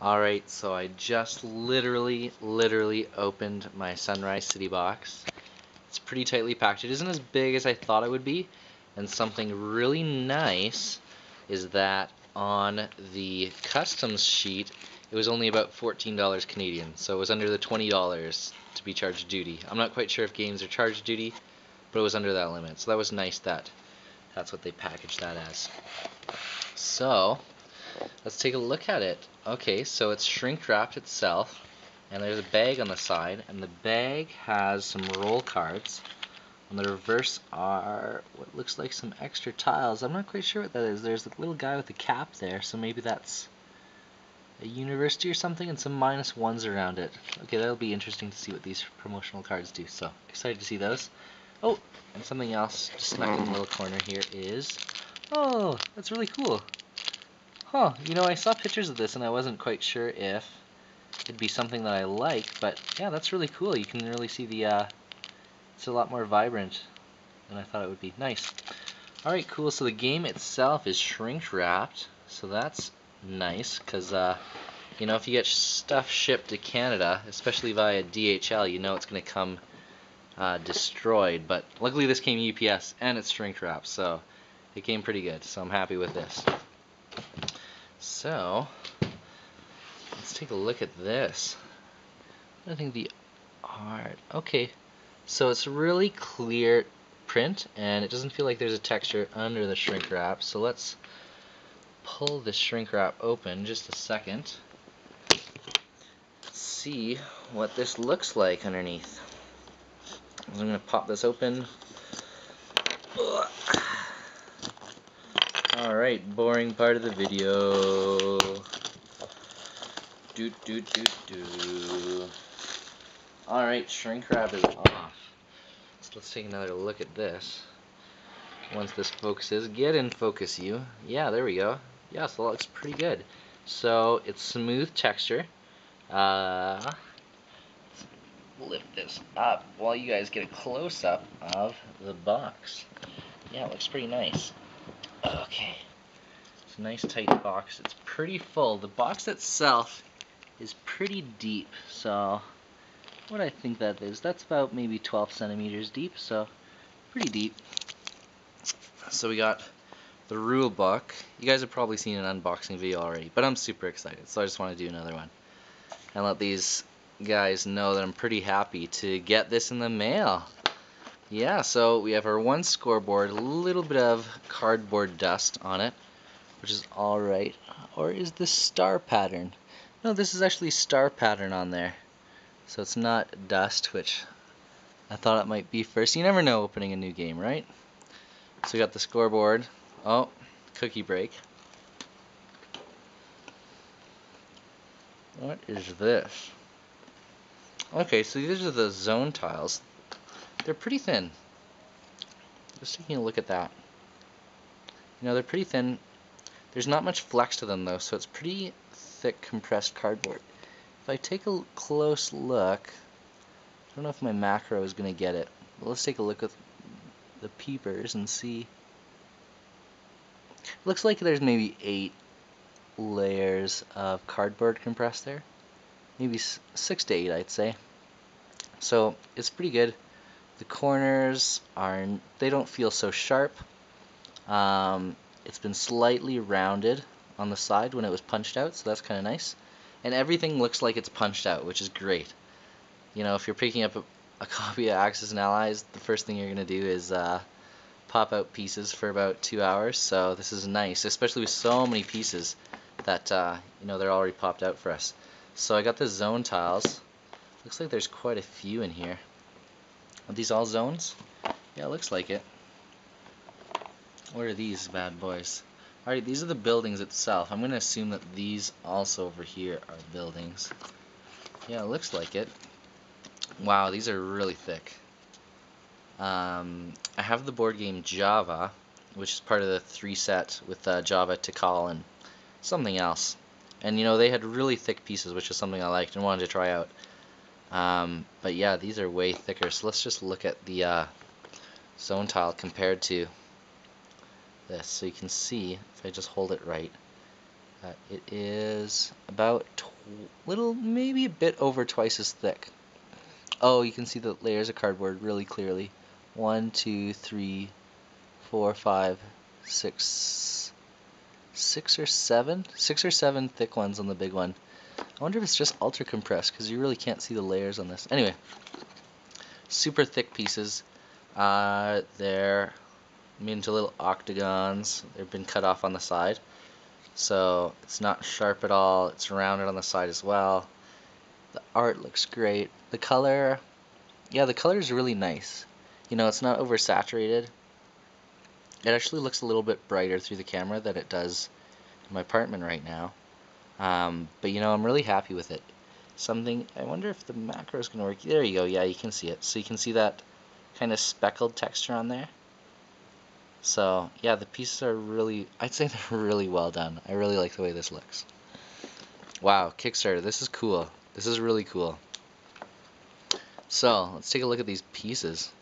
Alright, so I just literally opened my Sunrise City box. It's pretty tightly packed. It isn't as big as I thought it would be, and something really nice is that on the customs sheet it was only about $14 Canadian, so it was under the $20 to be charged duty. I'm not quite sure if games are charged duty, but it was under that limit, so that was nice that that's what they packaged that as. So let's take a look at it. Okay, so it's shrink wrapped itself, and there's a bag on the side, and the bag has some roll cards. On the reverse are what looks like some extra tiles. I'm not quite sure what that is. There's a little guy with a cap there, so maybe that's a university or something, and some -1s around it. Okay, that'll be interesting to see what these promotional cards do, so excited to see those. Oh, and something else just snuck in the little corner here is, oh, that's really cool. Huh, you know, I saw pictures of this and I wasn't quite sure if it'd be something that I like, but yeah, that's really cool. You can really see the, it's a lot more vibrant than I thought it would be. Nice. Alright, cool. So the game itself is shrink wrapped, so that's nice, because, you know, if you get stuff shipped to Canada, especially via DHL, you know it's going to come destroyed, but luckily this came UPS and it's shrink wrapped, so it came pretty good, so I'm happy with this. So let's take a look at this. I think the art, okay, so it's really clear print and it doesn't feel like there's a texture under the shrink wrap, so let's pull the shrink wrap open just a second. Let's see what this looks like underneath. I'm going to pop this open. Alright, boring part of the video. Alright, shrink wrap is off. So let's take another look at this. Once this focuses, get in focus you. Yeah, there we go. Yeah, so that looks pretty good. So it's smooth texture. Let's lift this up while you guys get a close-up of the box. Yeah, it looks pretty nice. Okay. It's a nice tight box. It's pretty full. The box itself is pretty deep, so what I think that is, that's about maybe 12 centimeters deep, so pretty deep. So we got the rule book. You guys have probably seen an unboxing video already, but I'm super excited, so I just want to do another one and let these guys know that I'm pretty happy to get this in the mail. Yeah, so we have our one scoreboard, a little bit of cardboard dust on it, which is alright. Or is this star pattern? No, this is actually star pattern on there. So it's not dust, which I thought it might be first. You never know opening a new game, right? So we got the scoreboard. Oh, cookie break. What is this? Okay, so these are the zone tiles. They're pretty thin. Just taking a look at that. You know, they're pretty thin. There's not much flex to them though, so it's pretty thick compressed cardboard. If I take a close look, I don't know if my macro is going to get it. But let's take a look at the peepers and see. It looks like there's maybe 8 layers of cardboard compressed there. Maybe 6 to 8, I'd say. So it's pretty good. The corners they don't feel so sharp. It's been slightly rounded on the side when it was punched out, so that's kind of nice. And everything looks like it's punched out, which is great. You know, if you're picking up a copy of Axis and Allies, the first thing you're going to do is pop out pieces for about 2 hours, so this is nice, especially with so many pieces that, you know, they're already popped out for us. So I got the zone tiles. Looks like there's quite a few in here. Are these all zones? Yeah, it looks like it. What are these bad boys? Alright, these are the buildings itself. I'm going to assume that these also over here are buildings. Yeah, it looks like it. Wow, these are really thick. I have the board game Java, which is part of the 3 set with Java, Tikal, and something else. And you know, they had really thick pieces, which is something I liked and wanted to try out. But yeah, these are way thicker. So let's just look at the zone tile compared to this. So you can see, if I just hold it right, It is about maybe a bit over twice as thick. Oh, you can see the layers of cardboard really clearly. 1, 2, 3, 4, 5, 6, 6 or 7 thick ones on the big one. I wonder if it's just ultra compressed because you really can't see the layers on this. Anyway, super thick pieces. They're made into little octagons. They've been cut off on the side. So it's not sharp at all. It's rounded on the side as well. The art looks great. The color, yeah, the color is really nice. You know, it's not oversaturated. It actually looks a little bit brighter through the camera than it does in my apartment right now. But you know, I'm really happy with it. I wonder if the macro is going to work. There you go. Yeah, you can see it. So you can see that kind of speckled texture on there. So yeah, the pieces are really, I'd say they're really well done. I really like the way this looks. Wow, Kickstarter, this is cool. This is really cool. So let's take a look at these pieces.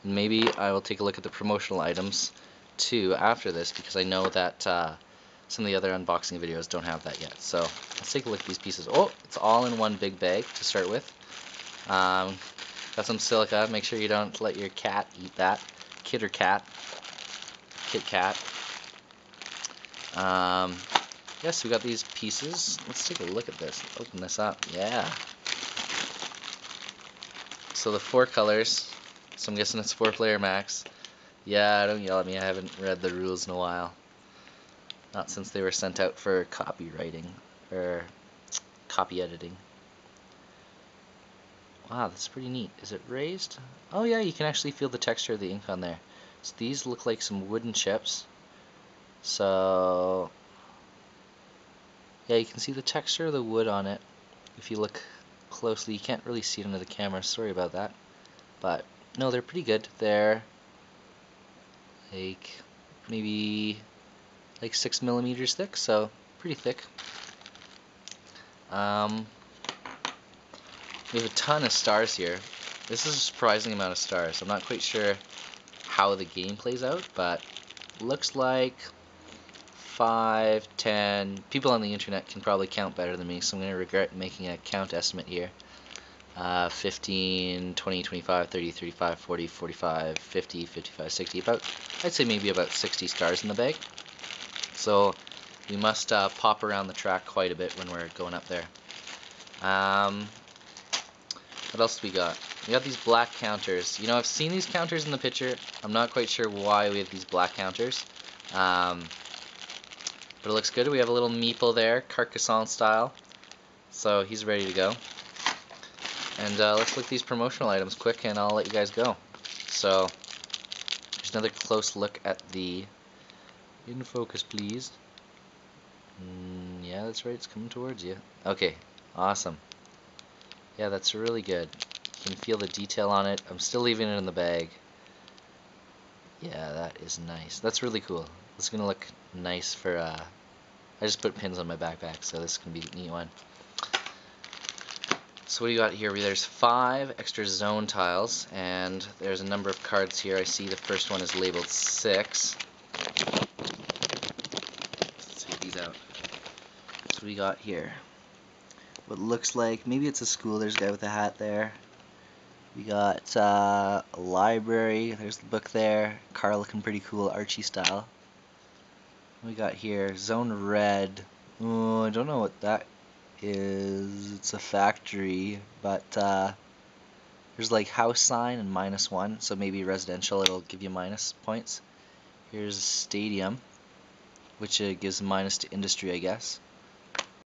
Maybe I will take a look at the promotional items too after this, because I know that some of the other unboxing videos don't have that yet. So let's take a look at these pieces. Oh, it's all in one big bag to start with. Got some silica. Make sure you don't let your cat eat that. Kid or cat. Kit Kat. Yes, we got these pieces. Let's take a look at this. Open this up. Yeah. So the 4 colors. So I'm guessing it's 4-player max. Yeah, don't yell at me. I haven't read the rules in a while. Not since they were sent out for copywriting or copy editing. Wow, that's pretty neat. Is it raised? Oh yeah, you can actually feel the texture of the ink on there. So these look like some wooden chips. So yeah, you can see the texture of the wood on it. If you look closely, you can't really see it under the camera. Sorry about that. But no, they're pretty good. They're like maybe like 6 millimeters thick, so pretty thick. We have a ton of stars here. This is a surprising amount of stars. I'm not quite sure how the game plays out, but looks like 5, 10. People on the internet can probably count better than me, so I'm going to regret making a count estimate here. 15, 20, 25, 30, 35, 40, 45, 50, 55, 60, about, I'd say maybe about 60 stars in the bag. So we must pop around the track quite a bit when we're going up there. What else do we got? We got these black counters. You know, I've seen these counters in the picture. I'm not quite sure why we have these black counters. But it looks good. We have a little meeple there, Carcassonne style. So he's ready to go. And let's look at these promotional items quick and I'll let you guys go. So there's another close look at the, in focus please. Yeah, that's right, it's coming towards you. Okay, awesome. Yeah, that's really good. You can feel the detail on it. I'm still leaving it in the bag. Yeah, that is nice. That's really cool. It's gonna look nice for I just put pins on my backpack, so this is gonna be a neat one. So what do you got here? There's 5 extra zone tiles, and there's a number of cards here. I see the first one is labeled 6. Let's take these out. So what do you got here? What looks like, maybe it's a school. There's a guy with a hat there. We got a library. There's the book there. Car looking pretty cool, Archie style. We got here zone red. Oh, I don't know what that is. It's a factory, but there's like house sign and -1, so maybe residential it'll give you minus points. Here's a stadium, which gives minus to industry, I guess.